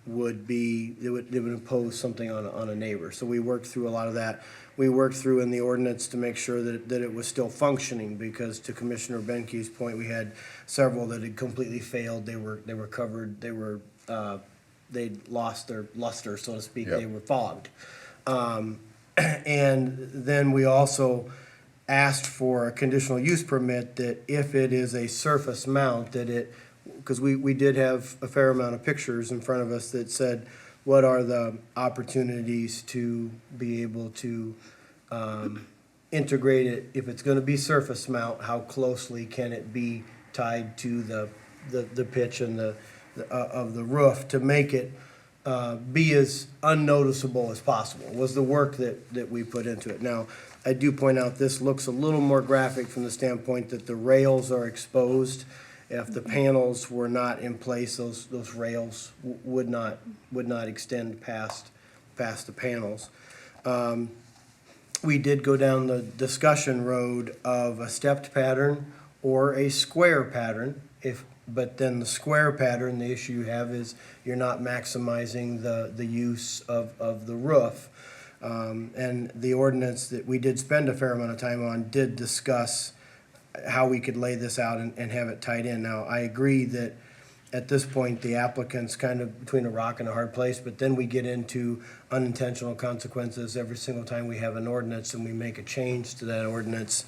would impose something on a neighbor. So we worked through a lot of that. We worked through in the ordinance to make sure that it was still functioning, because to Commissioner Benke's point, we had several that had completely failed. They were covered, they'd lost their luster, so to speak. Yep. They were fogged. And then we also asked for a conditional use permit that if it is a surface mount, because we did have a fair amount of pictures in front of us that said, what are the opportunities to be able to integrate it? If it's gonna be surface mount, how closely can it be tied to the pitch and of the roof to make it be as unnoticeable as possible, was the work that we put into it. Now, I do point out, this looks a little more graphic from the standpoint that the rails are exposed. If the panels were not in place, those rails would not extend past the panels. We did go down the discussion road of a stepped pattern or a square pattern. But then the square pattern, the issue you have is you're not maximizing the use of the roof. And the ordinance that we did spend a fair amount of time on did discuss how we could lay this out and have it tied in. Now, I agree that at this point, the applicant's kind of between a rock and a hard place, but then we get into unintentional consequences every single time we have an ordinance and we make a change to that ordinance.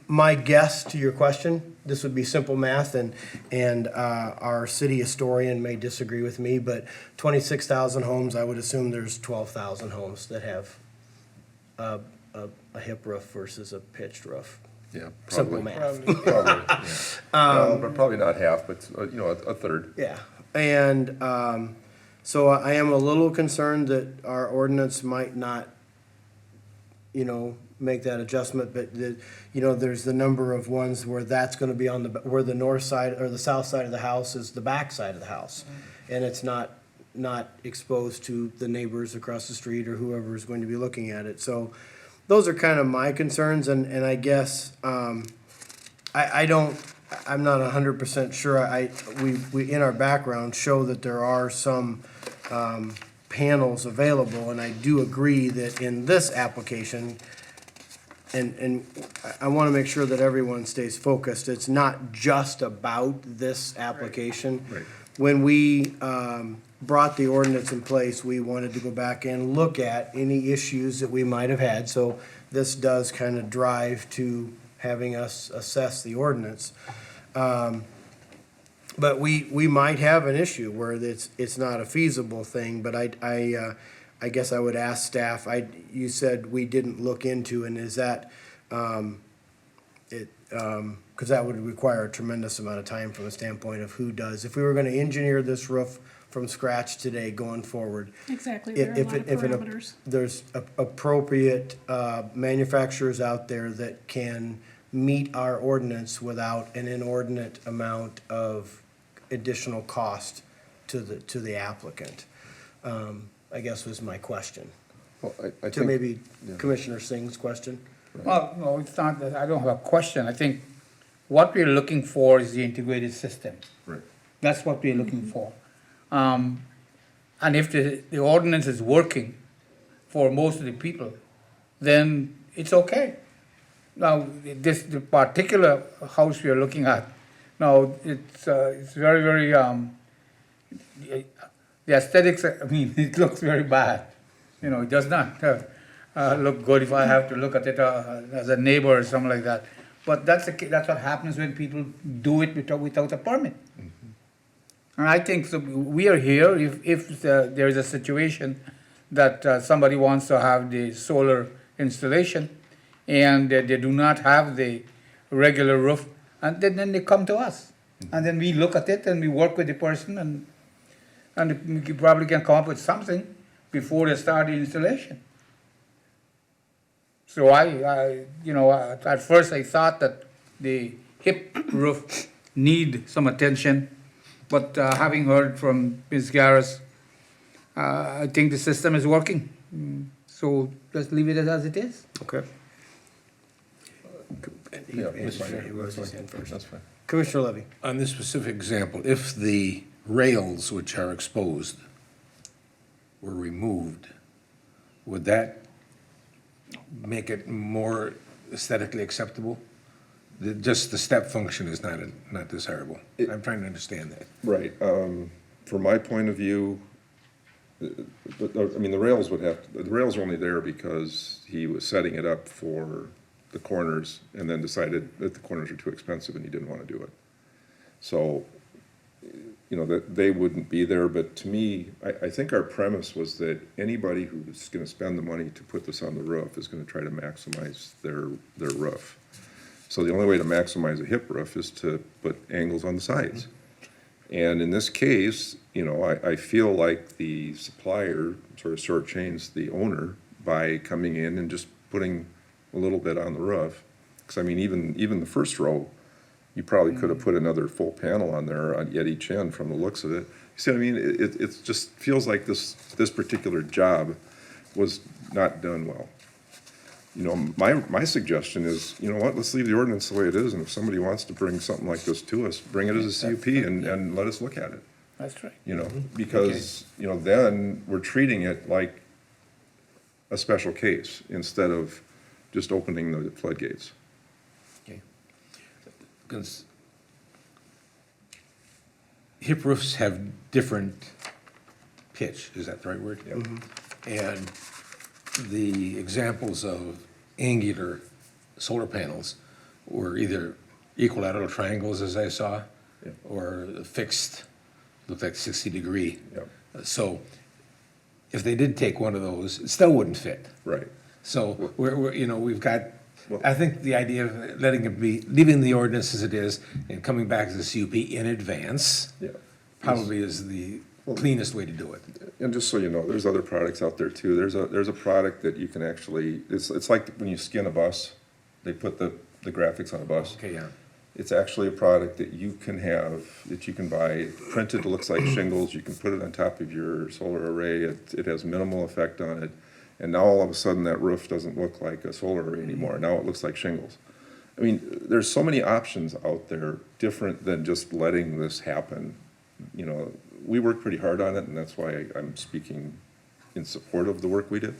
My guess to your question, this would be simple math, and our city historian may disagree with me, but 26,000 homes, I would assume there's 12,000 homes that have a hip roof versus a pitched roof. Yeah, Simple probably. math. Probably, yeah. But probably not half, but, a third. Yeah, and so I am a little concerned that our ordinance might not, make that adjustment, but there's the number of ones where that's gonna be where the north side or the south side of the house is the back side of the house. And it's not exposed to the neighbors across the street or whoever is going to be looking at it. So those are kind of my concerns, and I guess, I'm not 100% sure. We in our background show that there are some panels available, and I do agree that in this application, and I want to make sure that everyone stays focused, it's not just about this application. Right. When we brought the ordinance in place, we wanted to go back and look at any issues that we might have had. So this does kind of drive to having us assess the ordinance. But we might have an issue where it's not a feasible thing, but I guess I would ask staff, you said we didn't look into, and is that, because that would require a tremendous amount of time from a standpoint of who does. If we were gonna engineer this roof from scratch today going forward. Exactly, there are a lot of parameters. There's appropriate manufacturers out there that can meet our ordinance without an inordinate amount of additional cost to the applicant, I guess was my question. Well, I To think, maybe Commissioner Singh's question. Well, no, it's not that, I don't have a question. I think what we're looking for is the integrated system. right, That's what we're looking for. And if the ordinance is working for most of the people, then it's okay. Now, the particular house we are looking at, now, it's very, very, the aesthetics, I mean, it looks very bad. It does not look good if I have to look at it as a neighbor or something like that. But that's what happens when people do it without a permit. And I think so we are here, if there is a situation that somebody wants to have the solar installation and they do not have the regular roof, and then they come to us. And then we look at it and we work with the person and we probably can come up with something before they start the installation. So at first I thought that the hip roof need some attention, but having heard from Ms. Garris, I think the system is working. So let's leave it as it is. Okay. yeah, that's fine, that's fine. Commissioner Levy. On this specific example, if the rails which are exposed were removed, would that make it more aesthetically acceptable? Just the step function is not desirable. I'm trying to understand that. Right, from my point of view, the rails the rails are only there because he was setting it up for the corners and then decided that the corners are too expensive and he didn't want to do it. So, that they wouldn't be there, but to me, I think our premise was that anybody who's gonna spend the money to put this on the roof is gonna try to maximize their roof. So the only way to maximize a hip roof is to put angles on the sides. And in this case, you know, I feel like the supplier sort of shortchanged the owner by coming in and just putting a little bit on the roof. Because I mean, even the first row, you probably could have put another full panel on there at each end from the looks of it. You see what I mean? It just feels like this particular job was not done well. You know, my suggestion is, you know what, let's leave the ordinance the way it is, and if somebody wants to bring something like this to us, bring it as a CUP and let us look at it. That's right. You know, because, you know, then we're treating it like a special case instead of just opening the floodgates. Okay. Because hip roofs have different pitch, is that the right word? Yep. And the examples of angular solar panels were either equilateral triangles, as I saw, Yep. or fixed, looked like 60-degree. Yep. So if they did take one of those, it still wouldn't fit. Right. So we're, you know, we've got, Well- I think the idea of letting it be, leaving the ordinance as it is and coming back as a CUP in advance Yeah. probably is the cleanest way to do it. And just so you know, there's other products out there too. There's a product that you can actually, it's like when you skin a bus, they put the graphics on a bus. Okay, yeah. It's actually a product that you can have, that you can buy, printed, it looks like shingles, you can put it on top of your solar array, it has minimal effect on it. And now all of a sudden that roof doesn't look like a solar array anymore, now it looks like shingles. I mean, there's so many options out there, different than just letting this happen. You know, we worked pretty hard on it, and that's why I'm speaking in support of the work we did.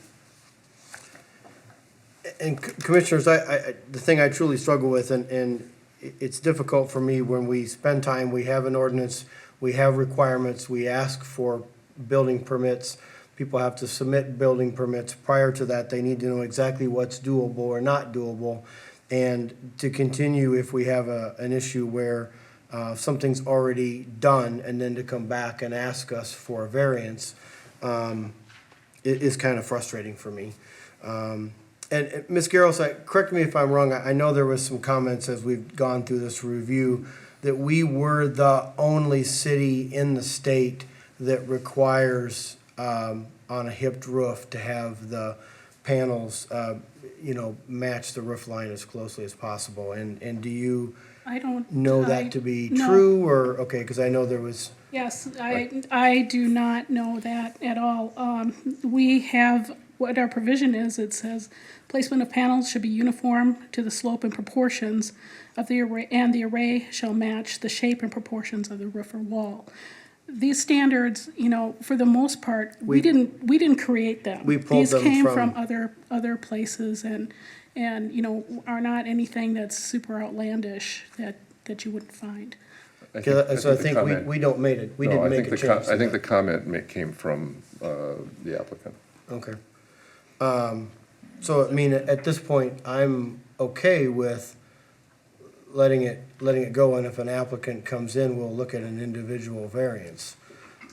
And commissioners, the thing I truly struggle with, and it's difficult for me when we spend time, we have an ordinance, we have requirements, we ask for building permits. People have to submit building permits. Prior to that, they need to know exactly what's doable or not doable. And to continue, if we have an issue where something's already done, and then to come back and ask us for a variance, it is kind of frustrating for me. And Ms. Garros, correct me if I'm wrong, I know there was some comments as we've gone through this review that we were the only city in the state that requires on a hipped roof to have the panels, match the roof line as closely as possible. And do you I don't. know that to be no. true, or, okay, because I know there was, Yes, I do not know that at all. We have, what our provision is, it says, placement of panels should be uniform to the slope and proportions of the array, and the array shall match the shape and proportions of the roof or wall. These standards, for the most part, we didn't create them. We pulled them These came from- from other places and are not anything that's super outlandish that you wouldn't find. so I the think comment- we didn't make No, I a think change. I think the comment came from the applicant. Okay. So, I mean, at this point, I'm okay with letting it go, and if an applicant comes in, we'll look at an individual variance.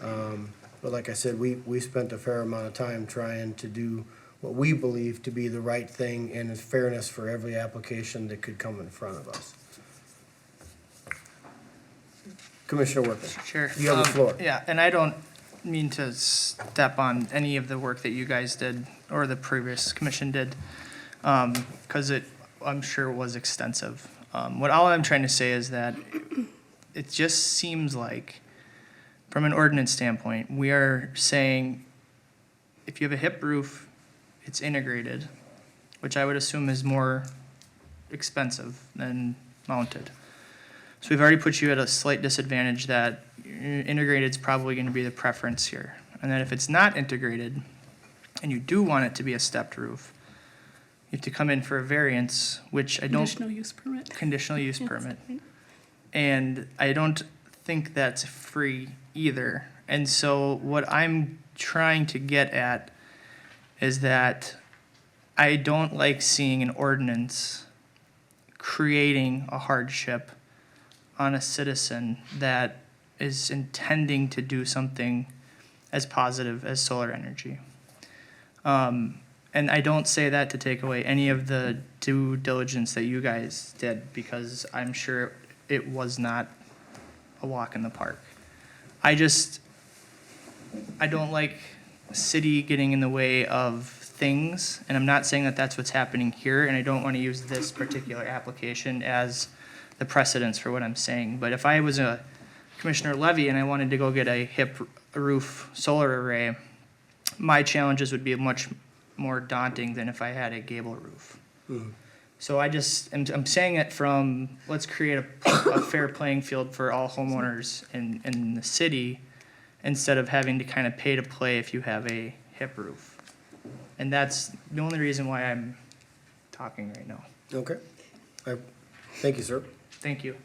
But like I said, we spent a fair amount of time trying to do what we believe to be the right thing and is fairness for every application that could come in front of us. Commissioner Workman. Sure. You have the floor. Yeah, and I don't mean to step on any of the work that you guys did or the previous commission did, because I'm sure was extensive. All I'm trying to say is that it just seems like, from an ordinance standpoint, we are saying if you have a hip roof, it's integrated, which I would assume is more expensive than mounted. So we've already put you at a slight disadvantage that integrated is probably going to be the preference here. And then if it's not integrated, and you do want it to be a stepped roof, you have to come in for a variance, which I don't. Conditional use permit. Conditional use Yes. permit. And I don't think that's free either. And so what I'm trying to get at is that I don't like seeing an ordinance creating a hardship on a citizen that is intending to do something as positive as solar energy. And I don't say that to take away any of the due diligence that you guys did, because I'm sure it was not a walk in the park. I don't like city getting in the way of things, and I'm not saying that that's what's happening here, and I don't want to use this particular application as the precedence for what I'm saying. But if I was a Commissioner Levy and I wanted to go get a hip roof solar array, my challenges would be much more daunting than if I had a gable roof. So I'm saying it from, let's create a fair playing field for all homeowners in the city, instead of having to kind of pay to play if you have a hip roof. And that's the only reason why I'm talking right now. Okay. Thank you, sir. Thank you.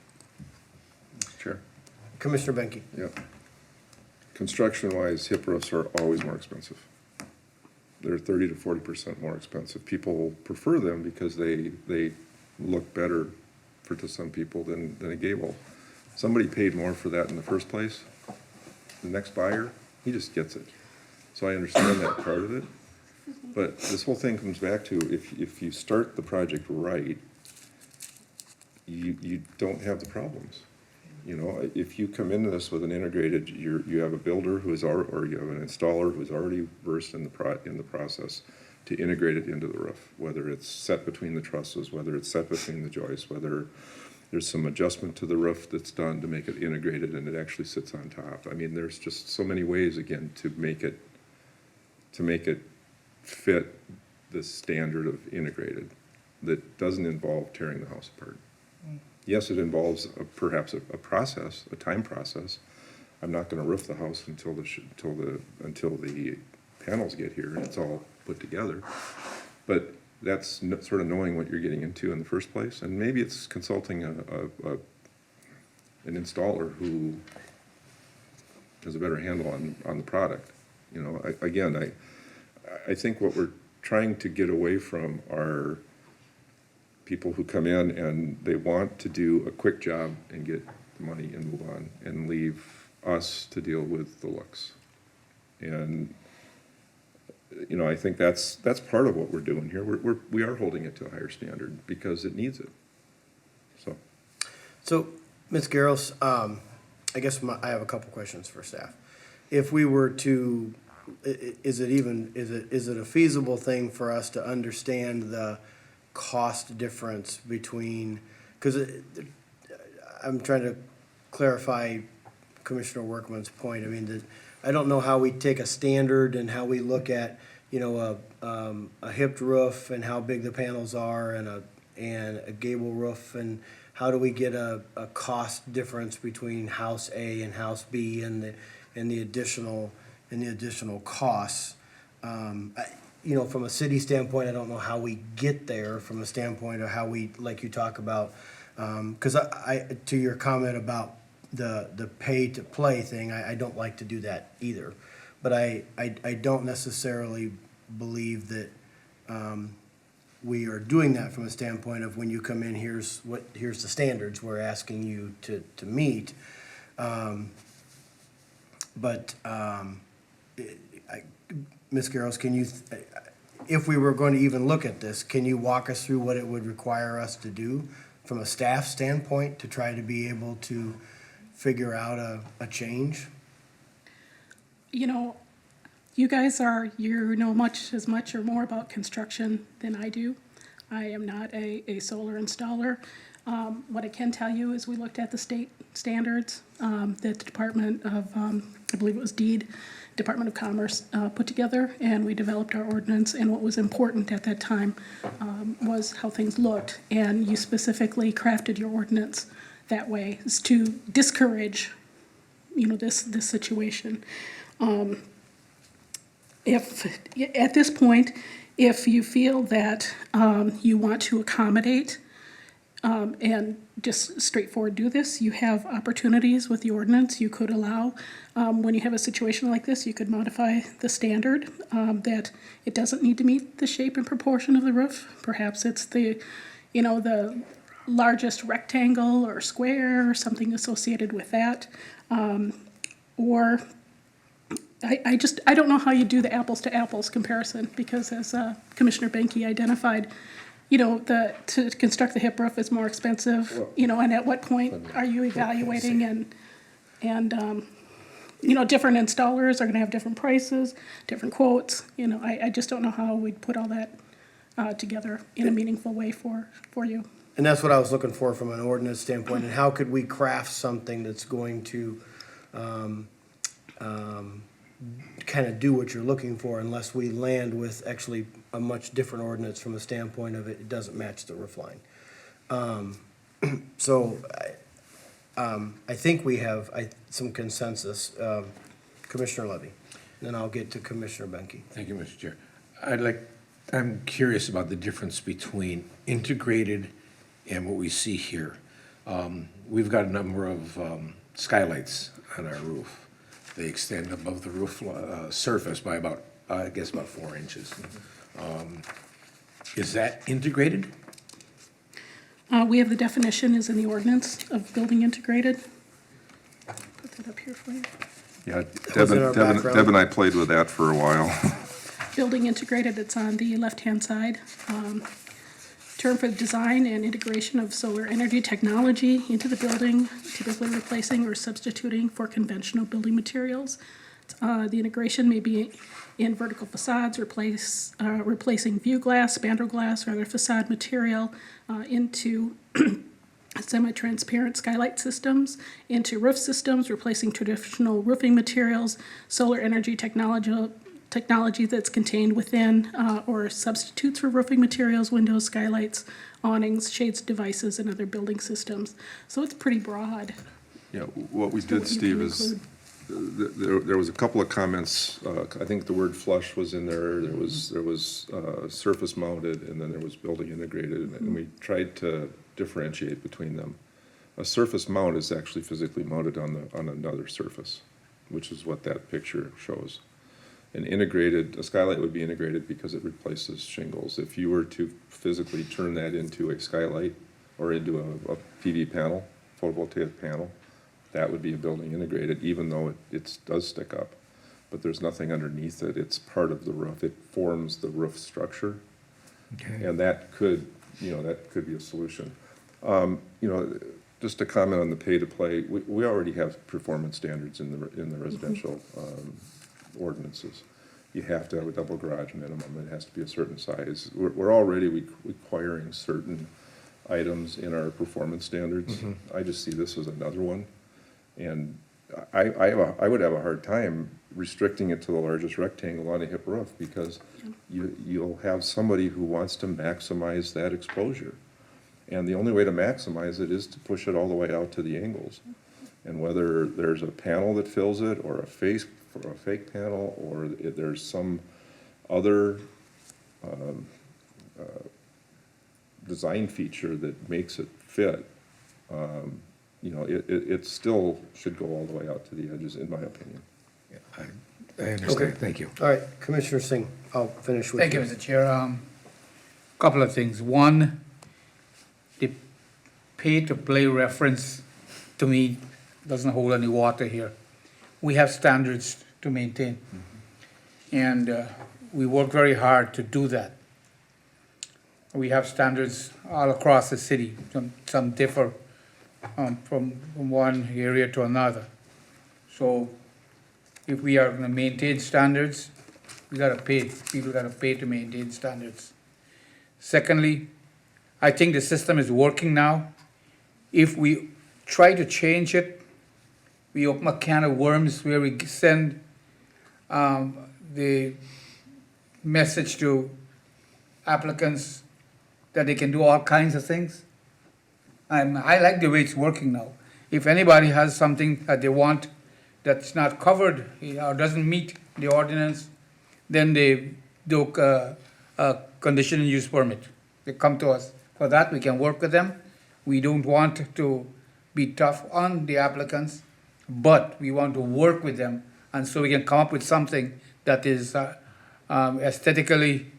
Chair. Commissioner Benke. Yep. Construction-wise, hip roofs are always more expensive. They're 30 to 40% more expensive. People prefer them because they look better to some people than a gable. Somebody paid more for that in the first place. The next buyer, he just gets it. So I understand that part of it. But this whole thing comes back to, if you start the project right, you don't have the problems. You know, if you come into this with an integrated, you have a builder or you have an installer who's already versed in the process to integrate it into the roof, whether it's set between the trusses, whether it's set between the joists, whether there's some adjustment to the roof that's done to make it integrated and it actually sits on top. I mean, there's just so many ways, again, to make it fit the standard of integrated that doesn't involve tearing the house apart. Yes, it involves perhaps a process, a time process. I'm not going to roof the house until the panels get here and it's all put together. But that's sort of knowing what you're getting into in the first place, and maybe it's consulting an installer who has a better handle on the product. You know, I think what we're trying to get away from are people who come in and they want to do a quick job and get the money and move on and leave us to deal with the looks. And, you know, I think that's part of what we're doing here. We are holding it to a higher standard because it needs it. So, Ms. Garros, I guess I have a couple questions for staff. If we were to, is it a feasible thing for us to understand the cost difference between, because I'm trying to clarify Commissioner Workman's point. I mean, I don't know how we take a standard and how we look at, you know, a hipped roof and how big the panels are and a gable roof, and how do we get a cost difference between house A and house B and the additional costs. You know, from a city standpoint, I don't know how we get there from a standpoint of how we, like you talk about, because I to your comment about the pay to play thing, I don't like to do that either. But I don't necessarily believe that we are doing that from a standpoint of when you come in, here's the standards we're asking you to meet. Ms. Garros, can you, if we were going to even look at this, can you walk us through what it would require us to do from a staff standpoint to try to be able to figure out a change? You know, you guys you know as much or more about construction than I do. I am not a solar installer. What I can tell you is we looked at the state standards that the Department of, I believe it was Department of Commerce put together, and we developed our ordinance, and what was important at that time was how things looked, and you specifically crafted your ordinance that way, is to discourage, you know, this situation. If, at this point, if you feel that you want to accommodate and just straightforward do this, you have opportunities with the ordinance. You could allow, when you have a situation like this, you could modify the standard that it doesn't need to meet the shape and proportion of the roof. Perhaps it's the largest rectangle or square or something associated with that. Or I don't know how you do the apples to apples comparison, because as Commissioner Benke identified, you know, to construct the hip roof is more expensive, you know, and at what point are you evaluating and different installers are gonna have different prices, different quotes. I just don't know how we'd put all that together in a meaningful way for you. And that's what I was looking for from an ordinance standpoint, and how could we craft something that's going to kind of do what you're looking for, unless we land with actually a much different ordinance from a standpoint of it doesn't match the roof line. So I think we have some consensus. Commissioner Levy, then I'll get to Commissioner Benke. Thank you, Mr. Chair. I'm curious about the difference between integrated and what we see here. We've got a number of skylights on our roof. They extend above the roof surface by about 4 inches. Is that integrated? We have the definition is in the ordinance of building integrated. Put that up here for you. Yeah, was in our background. Deb and I played with that for a while. Building integrated, it's on the left-hand side. Term for the design and integration of solar energy technology into the building, typically replacing or substituting for conventional building materials. The integration may be in vertical facades, replacing view glass, spandrel glass, or other facade material into semi-transparent skylight systems, into roof systems, replacing traditional roofing materials, solar energy technology that's contained within or substitutes for roofing materials, windows, skylights, awnings, shades, devices, and other building systems. So it's pretty broad. Yeah, what we to did, what you Steve, can is include. there was a couple of comments. I think the word flush was in there. There was surface mounted, and then there was building integrated, and we tried to differentiate between them. A surface mount is actually physically mounted on another surface, which is what that picture shows. A skylight would be integrated because it replaces shingles. If you were to physically turn that into a skylight or into a PV panel, photovoltaic panel, that would be a building integrated, even though it does stick up. But there's nothing underneath it. It's part of the roof. It forms the roof structure. Okay. And that could be a solution. Just to comment on the pay-to-play, we already have performance standards in the residential ordinances. You have to have a double garage minimum. It has to be a certain size. We're already requiring certain items in our performance standards. I just see this as another one. And I would have a hard time restricting it to the largest rectangle on a hip roof, because you'll have somebody who wants to maximize that exposure. And the only way to maximize it is to push it all the way out to the angles. And whether there's a panel that fills it, or a fake panel, or there's some other design feature that makes it fit, it still should go all the way out to the edges, in my opinion. I understand. Okay. Thank you. All right, Commissioner Singh, I'll finish with you. Thank you, Mr. Chair. Couple of things. One, the pay-to-play reference, to me, doesn't hold any water here. We have standards to maintain, and we work very hard to do that. We have standards all across the city. Some differ from one area to another. So if we are gonna maintain standards, we gotta pay, people gotta pay to maintain standards. Secondly, I think the system is working now. If we try to change it, we open a can of worms where we send the message to applicants that they can do all kinds of things. And I like the way it's working now. If anybody has something that they want that's not covered or doesn't meet the ordinance, then they do a conditional use permit. They come to us. For that, we can work with them. We don't want to be tough on the applicants, but we want to work with them, and so we can come up with something that is aesthetically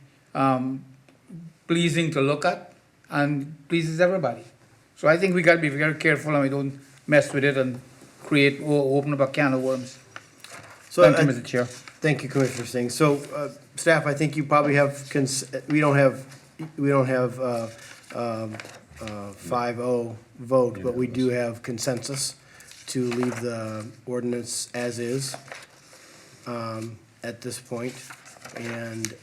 pleasing to look at and pleases everybody. So I think we gotta be very careful and we don't mess with it and open up a can of worms. So Thank you, Mr. Chair. Thank you, Commissioner Singh. So, staff, I think you probably have, we don't have 5-0 vote, but we do have consensus. to leave the ordinance as is at this point. And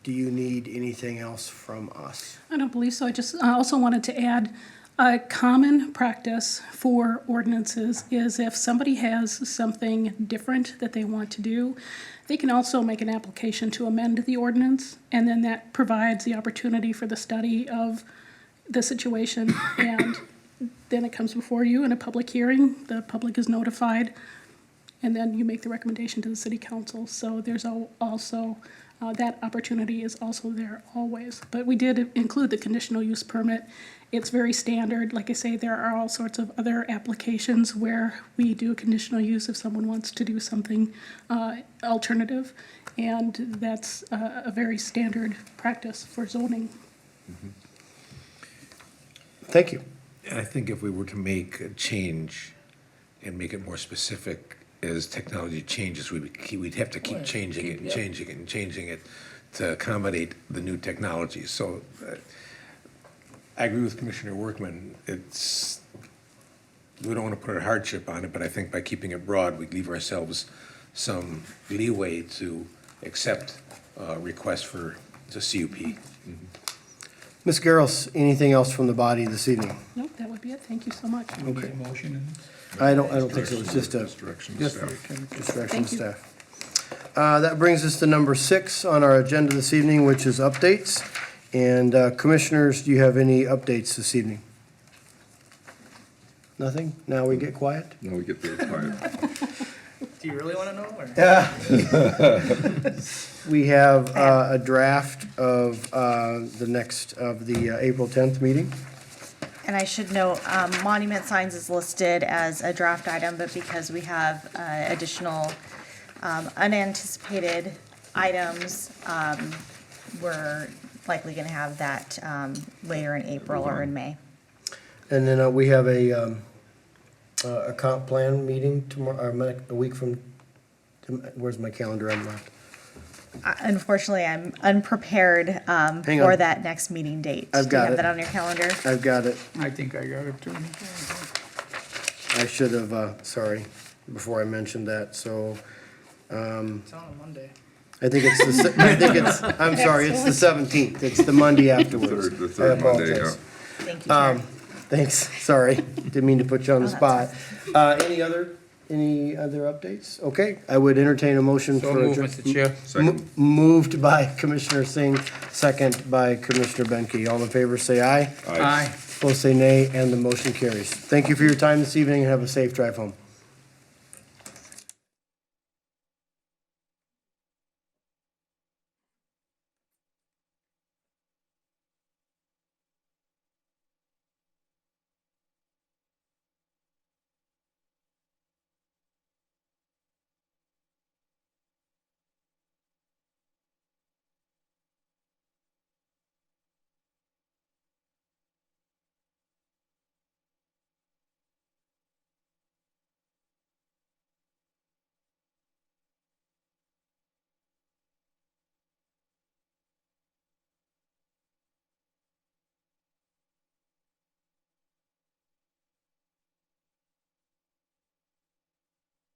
do you need anything else from us? I don't believe so. I also wanted to add, a common practice for ordinances is if somebody has something different that they want to do, they can also make an application to amend the ordinance, and then that provides the opportunity for the study of the situation, and then it comes before you in a public hearing, the public is notified, and then you make the recommendation to the city council. So there's also, that opportunity is also there always. But we did include the conditional use permit. It's very standard. Like I say, there are all sorts of other applications where we do a conditional use if someone wants to do something alternative. And that's a very standard practice for zoning. Thank you. And I think if we were to make a change and make it more specific as technology changes, we'd have to keep changing it and changing it and changing it to accommodate the new technologies. So I agree with Commissioner Workman. We don't want to put a hardship on it, but I think by keeping it broad, we leave ourselves some leeway to accept requests for the CUP. Ms. Garros, anything else from the body this evening? Nope, that would be it. Thank you so much. Okay. Motion and. I don't think so. It's just a Direction to Just staff. distraction Thank you. staff. That brings us to number 6 on our agenda this evening, which is updates. And commissioners, do you have any updates this evening? Nothing? Now we get quiet? Now we get the quiet. Do you really wanna know, or? Yeah. We have a draft of the April 10th meeting. And I should note, monument signs is listed as a draft item, but because we have additional unanticipated items, we're likely gonna have that later in April or in May. And then we have a comp plan meeting tomorrow, or a week from, where's my calendar on that? Unfortunately, I'm unprepared Hang for on. that next meeting date. I've Do got you have it. that on your calendar? I've got it. I think I got it too. I should have, sorry, before I mentioned that, so, It's on a Monday. I think I'm sorry, it's the 17th, it's the Monday afterwards. The third I Monday, apologize. Thank you, Chair. Thanks, sorry, didn't mean to put you on the Oh, spot. that's Any other updates? Okay, I would entertain a motion So for. move, Mr. Chair. Second. Moved by Commissioner Singh, second by Commissioner Benke. All in favor, say aye. Aye. Opposed, say nay, and the motion carries. Thank you for your time this evening, and have a safe drive home.